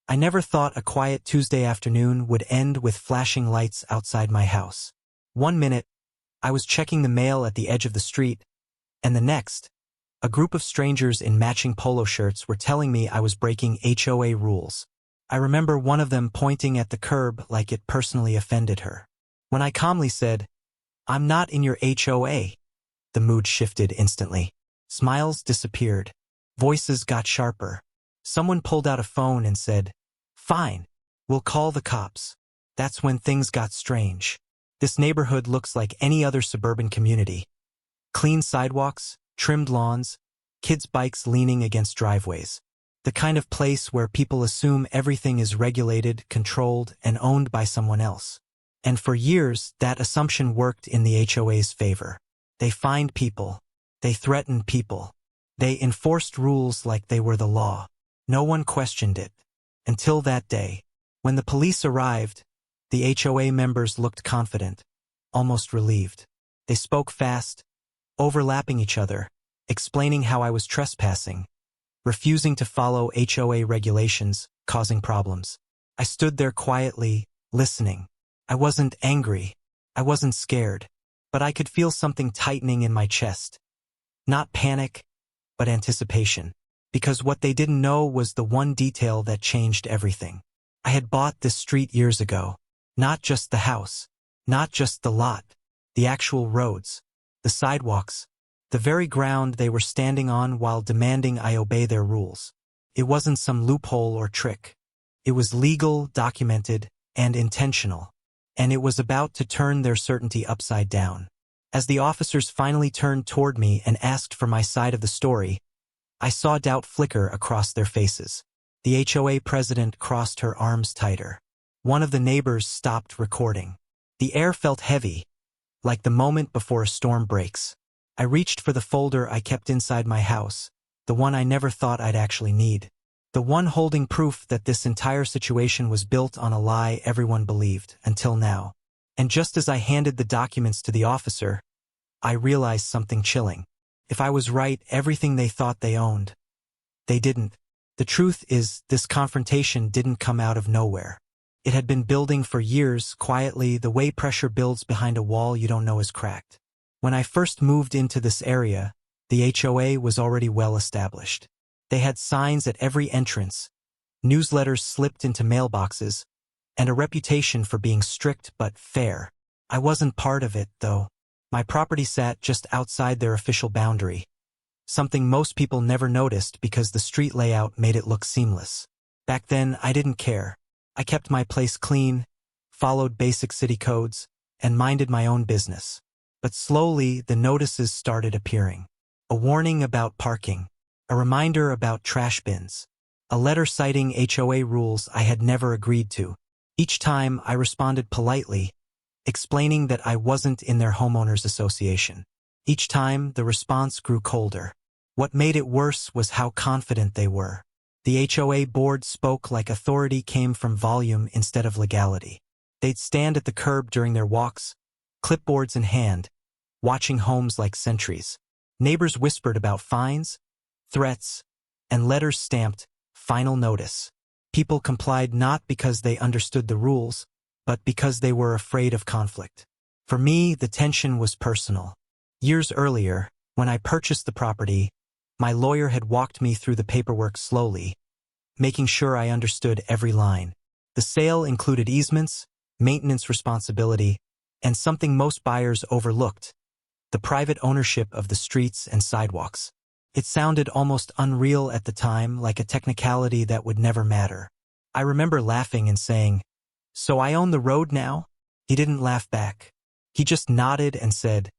I never thought a quiet Tuesday afternoon would end with flashing lights outside my house. One minute, I was checking the mail at the edge of the street, and the next, a group of strangers in matching polo shirts were telling me I was breaking HOA rules. I remember one of them pointing at the curb like it personally offended her. When I calmly said, "I'm not in your HOA," the mood shifted instantly. Smiles disappeared. Voices got sharper. Someone pulled out a phone and said, "Fine, we'll call the cops." That's when things got strange. This neighborhood looks like any other suburban community. Clean sidewalks, trimmed lawns, kids' bikes leaning against driveways. The kind of place where people assume everything is regulated, controlled, and owned by someone else. And for years, that assumption worked in the HOA's favor. They fined people. They threatened people. They enforced rules like they were the law. No one questioned it. Until that day. When the police arrived, the HOA members looked confident, almost relieved. They spoke fast, overlapping each other, explaining how I was trespassing, refusing to follow HOA regulations, causing problems. I stood there quietly, listening. I wasn't angry. I wasn't scared. But I could feel something tightening in my chest. Not panic, but anticipation. Because what they didn't know was the one detail that changed everything. I had bought this street years ago. Not just the house. Not just the lot. The actual roads. The sidewalks. The very ground they were standing on while demanding I obey their rules. It wasn't some loophole or trick. It was legal, documented, and intentional. And it was about to turn their certainty upside down. As the officers finally turned toward me and asked for my side of the story, I saw doubt flicker across their faces. The HOA president crossed her arms tighter. One of the neighbors stopped recording. The air felt heavy, like the moment before a storm breaks. I reached for the folder I kept inside my house, the one I never thought I'd actually need. The one holding proof that this entire situation was built on a lie everyone believed, until now. And just as I handed the documents to the officer, I realized something chilling. If I was right, everything they thought they owned. They didn't. The truth is, this confrontation didn't come out of nowhere. It had been building for years, quietly, the way pressure builds behind a wall you don't know is cracked. When I first moved into this area, the HOA was already well established. They had signs at every entrance, newsletters slipped into mailboxes, and a reputation for being strict but fair. I wasn't part of it, though. My property sat just outside their official boundary, something most people never noticed because the street layout made it look seamless. Back then, I didn't care. I kept my place clean, followed basic city codes, and minded my own business. But slowly, the notices started appearing. A warning about parking, a reminder about trash bins, a letter citing HOA rules I had never agreed to. Each time, I responded politely, explaining that I wasn't in their homeowners association. Each time, the response grew colder. What made it worse was how confident they were. The HOA board spoke like authority came from volume instead of legality. They'd stand at the curb during their walks, clipboards in hand, watching homes like sentries. Neighbors whispered about fines, threats, and letters stamped, "Final Notice." People complied not because they understood the rules, but because they were afraid of conflict. For me, the tension was personal. Years earlier, when I purchased the property, my lawyer had walked me through the paperwork slowly, making sure I understood every line. The sale included easements, maintenance responsibility, and something most buyers overlooked: the private ownership of the streets and sidewalks. It sounded almost unreal at the time, like a technicality that would never matter. I remember laughing and saying, "So I own the road now?" He didn't laugh back. He just nodded and said,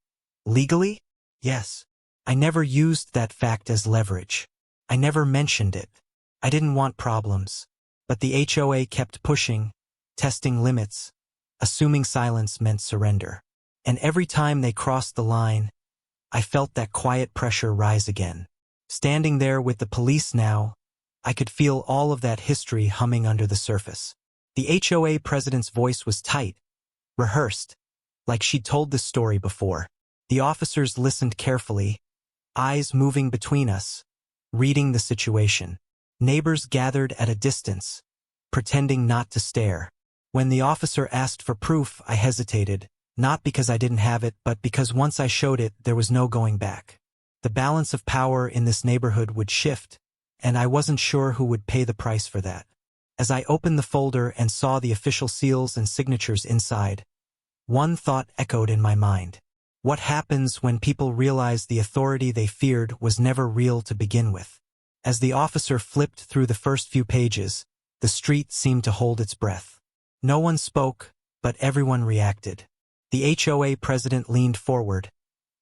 "Legally? Yes." I never used that fact as leverage. I never mentioned it. I didn't want problems. But the HOA kept pushing, testing limits, assuming silence meant surrender. And every time they crossed the line, I felt that quiet pressure rise again. Standing there with the police now, I could feel all of that history humming under the surface. The HOA president's voice was tight, rehearsed, like she'd told this story before. The officers listened carefully, eyes moving between us, reading the situation. Neighbors gathered at a distance, pretending not to stare. When the officer asked for proof, I hesitated, not because I didn't have it, but because once I showed it, there was no going back. The balance of power in this neighborhood would shift, and I wasn't sure who would pay the price for that. As I opened the folder and saw the official seals and signatures inside, one thought echoed in my mind. What happens when people realize the authority they feared was never real to begin with? As the officer flipped through the first few pages, the street seemed to hold its breath. No one spoke, but everyone reacted. The HOA president leaned forward,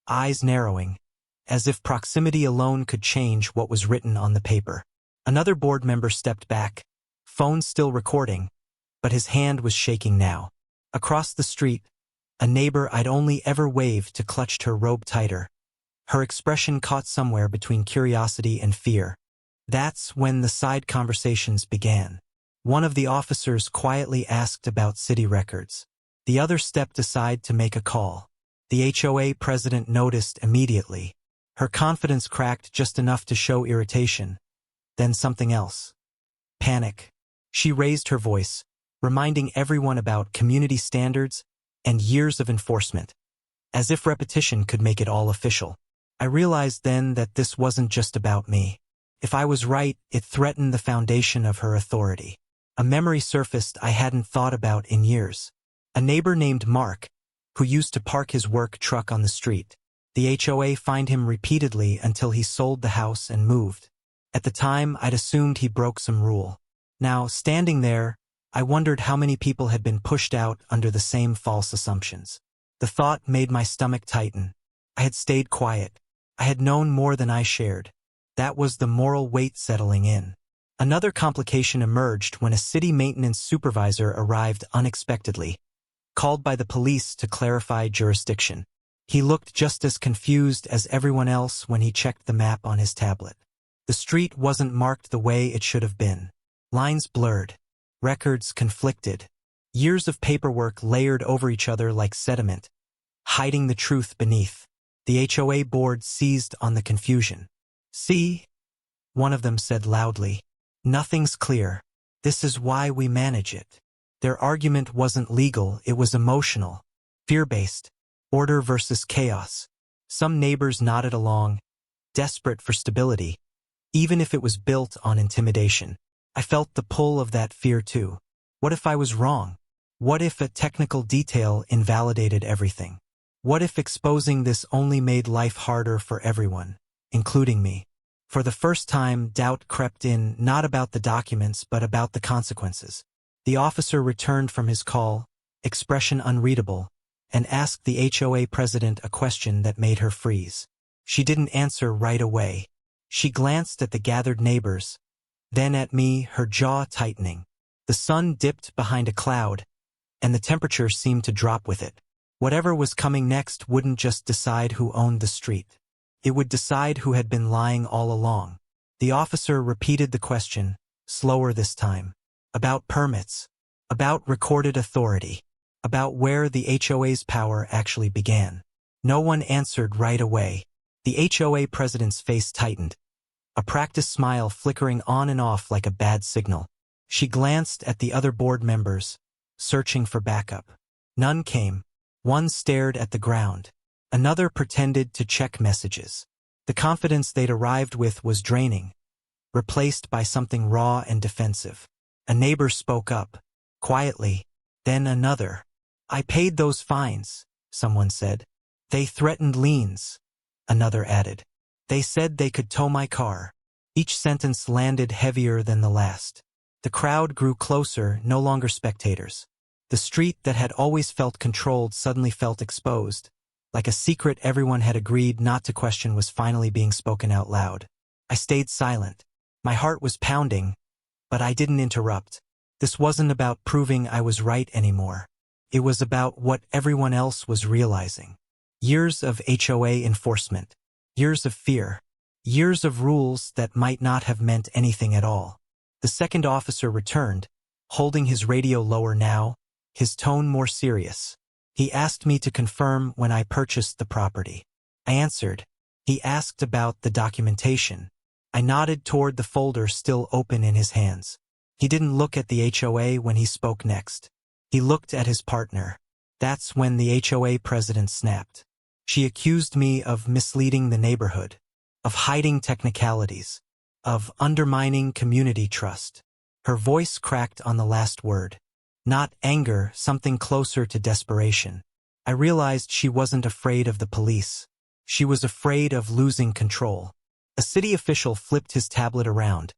eyes narrowing, as if proximity alone could change what was written on the paper. Another board member stepped back, phone still recording, but his hand was shaking now. Across the street, a neighbor I'd only ever waved to clutched her robe tighter. Her expression caught somewhere between curiosity and fear. That's when the side conversations began. One of the officers quietly asked about city records. The other stepped aside to make a call. The HOA president noticed immediately. Her confidence cracked just enough to show irritation. Then something else. Panic. She raised her voice, reminding everyone about community standards and years of enforcement, as if repetition could make it all official. I realized then that this wasn't just about me. If I was right, it threatened the foundation of her authority. A memory surfaced I hadn't thought about in years. A neighbor named Mark, who used to park his work truck on the street. The HOA fined him repeatedly until he sold the house and moved. At the time, I'd assumed he broke some rule. Now, standing there, I wondered how many people had been pushed out under the same false assumptions. The thought made my stomach tighten. I had stayed quiet. I had known more than I shared. That was the moral weight settling in. Another complication emerged when a city maintenance supervisor arrived unexpectedly, called by the police to clarify jurisdiction. He looked just as confused as everyone else when he checked the map on his tablet. The street wasn't marked the way it should have been. Lines blurred. Records conflicted. Years of paperwork layered over each other like sediment, hiding the truth beneath. The HOA board seized on the confusion. "See?" one of them said loudly. "Nothing's clear. This is why we manage it." Their argument wasn't legal, it was emotional, fear-based, order versus chaos. Some neighbors nodded along, desperate for stability, even if it was built on intimidation. I felt the pull of that fear too. What if I was wrong? What if a technical detail invalidated everything? What if exposing this only made life harder for everyone, including me? For the first time, doubt crept in, not about the documents, but about the consequences. The officer returned from his call, expression unreadable, and asked the HOA president a question that made her freeze. She didn't answer right away. She glanced at the gathered neighbors, then at me, her jaw tightening. The sun dipped behind a cloud, and the temperature seemed to drop with it. Whatever was coming next wouldn't just decide who owned the street. It would decide who had been lying all along. The officer repeated the question, slower this time. About permits. About recorded authority. About where the HOA's power actually began. No one answered right away. The HOA president's face tightened, a practiced smile flickering on and off like a bad signal. She glanced at the other board members, searching for backup. None came. One stared at the ground. Another pretended to check messages. The confidence they'd arrived with was draining, replaced by something raw and defensive. A neighbor spoke up, quietly, then another. "I paid those fines," someone said. "They threatened liens," another added. "They said they could tow my car." Each sentence landed heavier than the last. The crowd grew closer, no longer spectators. The street that had always felt controlled suddenly felt exposed, like a secret everyone had agreed not to question was finally being spoken out loud. I stayed silent. My heart was pounding, but I didn't interrupt. This wasn't about proving I was right anymore. It was about what everyone else was realizing. Years of HOA enforcement. Years of fear. Years of rules that might not have meant anything at all. The second officer returned, holding his radio lower now, his tone more serious. He asked me to confirm when I purchased the property. I answered. He asked about the documentation. I nodded toward the folder still open in his hands. He didn't look at the HOA when he spoke next. He looked at his partner. That's when the HOA president snapped. She accused me of misleading the neighborhood, of hiding technicalities, of undermining community trust. Her voice cracked on the last word. Not anger, something closer to desperation. I realized she wasn't afraid of the police. She was afraid of losing control. A city official flipped his tablet around,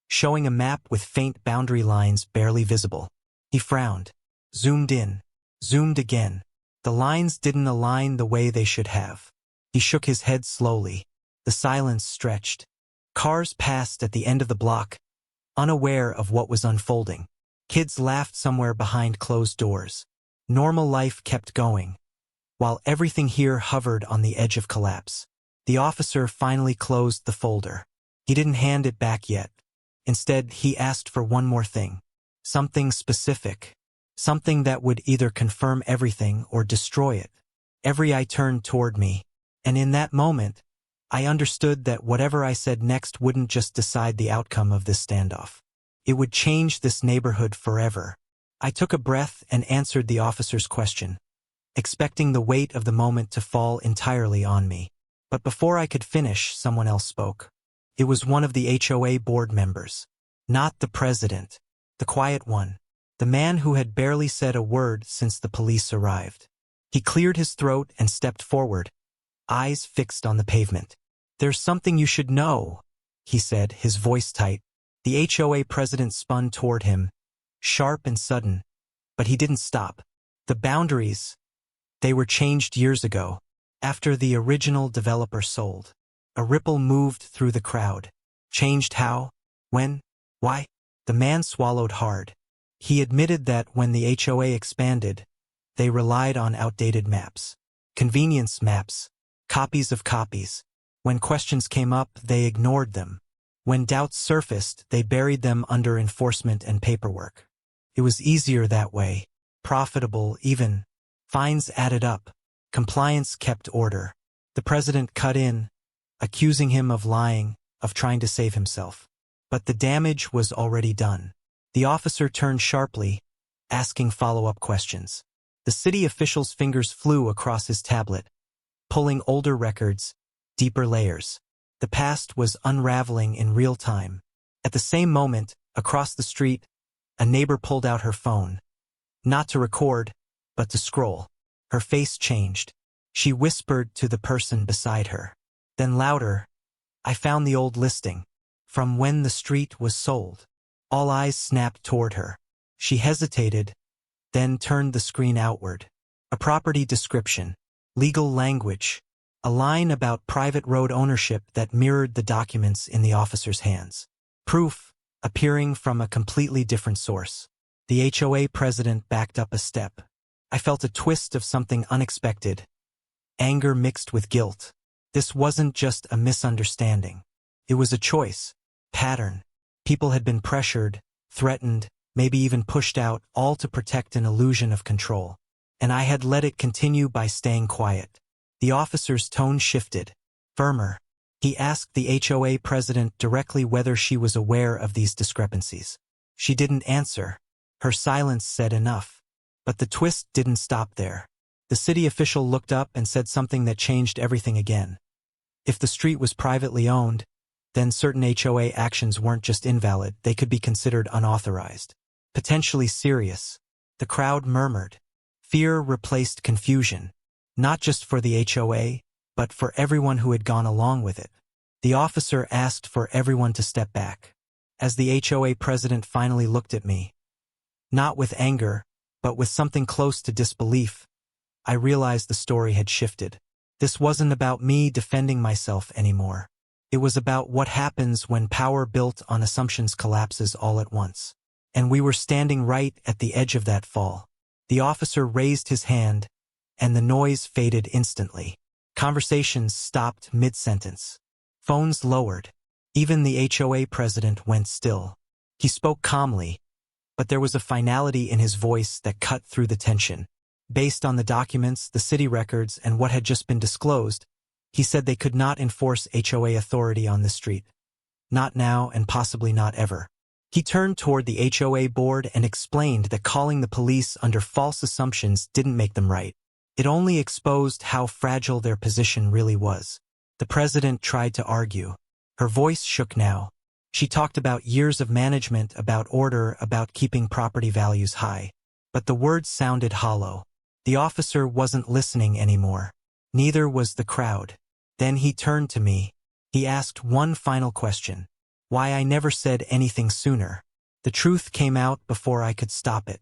showing a map with faint boundary lines barely visible. He frowned, zoomed in, zoomed again. The lines didn't align the way they should have. He shook his head slowly. The silence stretched. Cars passed at the end of the block, unaware of what was unfolding. Kids laughed somewhere behind closed doors. Normal life kept going, while everything here hovered on the edge of collapse. The officer finally closed the folder. He didn't hand it back yet. Instead, he asked for one more thing. Something specific. Something that would either confirm everything or destroy it. Every eye turned toward me, and in that moment, I understood that whatever I said next wouldn't just decide the outcome of this standoff. It would change this neighborhood forever. I took a breath and answered the officer's question, expecting the weight of the moment to fall entirely on me. But before I could finish, someone else spoke. It was one of the HOA board members. Not the president. The quiet one. The man who had barely said a word since the police arrived. He cleared his throat and stepped forward, eyes fixed on the pavement. "There's something you should know," he said, his voice tight. The HOA president spun toward him, sharp and sudden, but he didn't stop. The boundaries, they were changed years ago, after the original developer sold. A ripple moved through the crowd. Changed how? When? Why? The man swallowed hard. He admitted that when the HOA expanded, they relied on outdated maps. Convenience maps. Copies of copies. When questions came up, they ignored them. When doubts surfaced, they buried them under enforcement and paperwork. It was easier that way. Profitable, even. Fines added up. Compliance kept order. The president cut in, accusing him of lying, of trying to save himself. But the damage was already done. The officer turned sharply, asking follow-up questions. The city official's fingers flew across his tablet, pulling older records, deeper layers. The past was unraveling in real time. At the same moment, across the street, a neighbor pulled out her phone. Not to record, but to scroll. Her face changed. She whispered to the person beside her. Then louder, "I found the old listing. From when the street was sold." All eyes snapped toward her. She hesitated, then turned the screen outward. A property description. Legal language. A line about private road ownership that mirrored the documents in the officer's hands. Proof, appearing from a completely different source. The HOA president backed up a step. I felt a twist of something unexpected. Anger mixed with guilt. This wasn't just a misunderstanding. It was a choice. Pattern. People had been pressured, threatened, maybe even pushed out, all to protect an illusion of control. And I had let it continue by staying quiet. The officer's tone shifted. Firmer. He asked the HOA president directly whether she was aware of these discrepancies. She didn't answer. Her silence said enough. But the twist didn't stop there. The city official looked up and said something that changed everything again. If the street was privately owned, then certain HOA actions weren't just invalid, they could be considered unauthorized. Potentially serious. The crowd murmured. Fear replaced confusion. Not just for the HOA, but for everyone who had gone along with it. The officer asked for everyone to step back. As the HOA president finally looked at me, not with anger, but with something close to disbelief, I realized the story had shifted. This wasn't about me defending myself anymore. It was about what happens when power built on assumptions collapses all at once. And we were standing right at the edge of that fall. The officer raised his hand, and the noise faded instantly. Conversations stopped mid-sentence. Phones lowered. Even the HOA president went still. He spoke calmly, but there was a finality in his voice that cut through the tension. Based on the documents, the city records, and what had just been disclosed, he said they could not enforce HOA authority on the street. Not now and possibly not ever. He turned toward the HOA board and explained that calling the police under false assumptions didn't make them right. It only exposed how fragile their position really was. The president tried to argue. Her voice shook now. She talked about years of management, about order, about keeping property values high. But the words sounded hollow. The officer wasn't listening anymore. Neither was the crowd. Then he turned to me. He asked one final question. Why I never said anything sooner. The truth came out before I could stop it.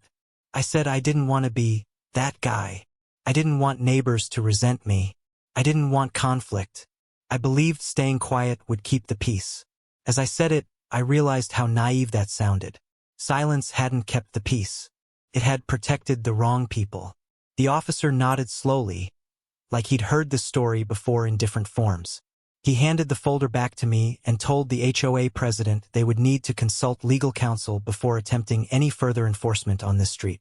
I said I didn't want to be that guy. I didn't want neighbors to resent me. I didn't want conflict. I believed staying quiet would keep the peace. As I said it, I realized how naive that sounded. Silence hadn't kept the peace. It had protected the wrong people. The officer nodded slowly, like he'd heard the story before in different forms. He handed the folder back to me and told the HOA president they would need to consult legal counsel before attempting any further enforcement on this street.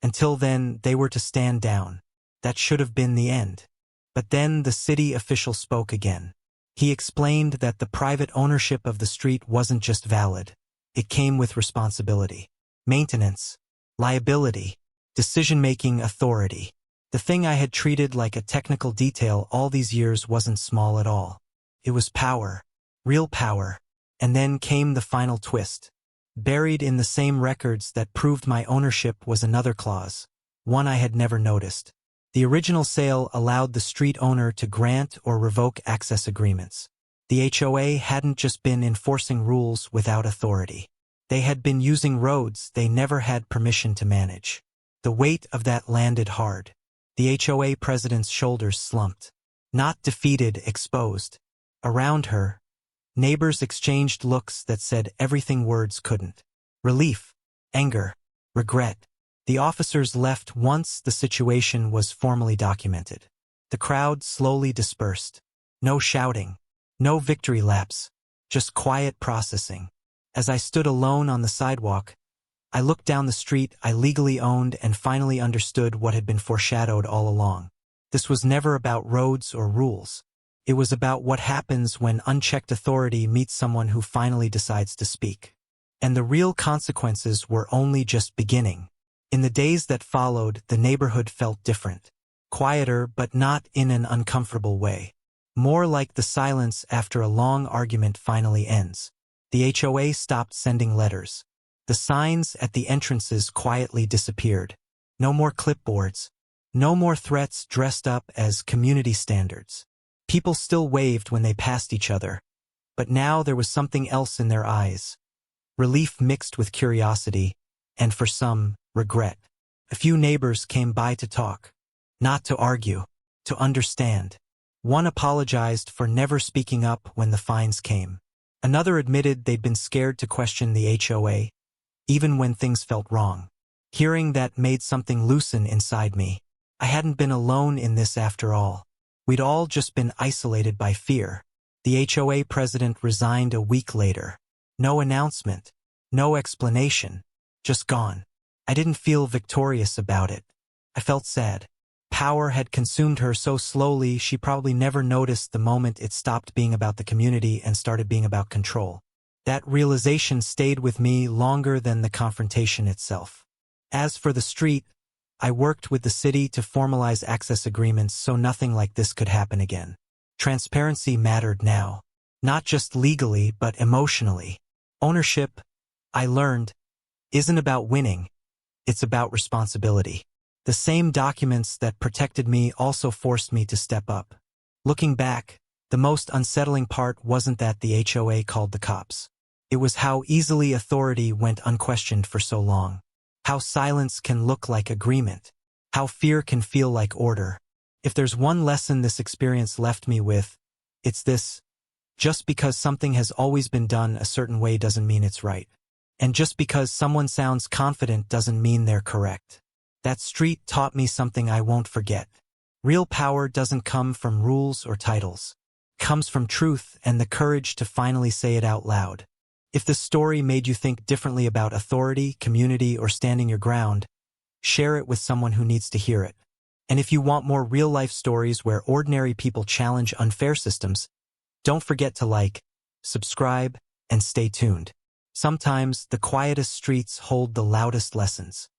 Until then, they were to stand down. That should have been the end. But then the city official spoke again. He explained that the private ownership of the street wasn't just valid. It came with responsibility, maintenance, liability, decision-making authority. The thing I had treated like a technical detail all these years wasn't small at all. It was power, real power. And then came the final twist. Buried in the same records that proved my ownership was another clause, one I had never noticed. The original sale allowed the street owner to grant or revoke access agreements. The HOA hadn't just been enforcing rules without authority. They had been using roads they never had permission to manage. The weight of that landed hard. The HOA president's shoulders slumped. Not defeated, exposed. Around her, neighbors exchanged looks that said everything words couldn't. Relief, anger, regret. The officers left once the situation was formally documented. The crowd slowly dispersed. No shouting, no victory laps, just quiet processing. As I stood alone on the sidewalk, I looked down the street I legally owned and finally understood what had been foreshadowed all along. This was never about roads or rules. It was about what happens when unchecked authority meets someone who finally decides to speak. And the real consequences were only just beginning. In the days that followed, the neighborhood felt different. Quieter, but not in an uncomfortable way. More like the silence after a long argument finally ends. The HOA stopped sending letters. The signs at the entrances quietly disappeared. No more clipboards. No more threats dressed up as community standards. People still waved when they passed each other. But now there was something else in their eyes. Relief mixed with curiosity, and for some, regret. A few neighbors came by to talk. Not to argue, to understand. One apologized for never speaking up when the fines came. Another admitted they'd been scared to question the HOA, even when things felt wrong. Hearing that made something loosen inside me. I hadn't been alone in this after all. We'd all just been isolated by fear. The HOA president resigned a week later. No announcement. No explanation. Just gone. I didn't feel victorious about it. I felt sad. Power had consumed her so slowly she probably never noticed the moment it stopped being about the community and started being about control. That realization stayed with me longer than the confrontation itself. As for the street, I worked with the city to formalize access agreements so nothing like this could happen again. Transparency mattered now. Not just legally, but emotionally. Ownership, I learned, isn't about winning. It's about responsibility. The same documents that protected me also forced me to step up. Looking back, the most unsettling part wasn't that the HOA called the cops. It was how easily authority went unquestioned for so long. How silence can look like agreement. How fear can feel like order. If there's one lesson this experience left me with, it's this. Just because something has always been done a certain way doesn't mean it's right. And just because someone sounds confident doesn't mean they're correct. That street taught me something I won't forget. Real power doesn't come from rules or titles. It comes from truth and the courage to finally say it out loud. If this story made you think differently about authority, community, or standing your ground, share it with someone who needs to hear it. And if you want more real-life stories where ordinary people challenge unfair systems, don't forget to like, subscribe, and stay tuned. Sometimes the quietest streets hold the loudest lessons.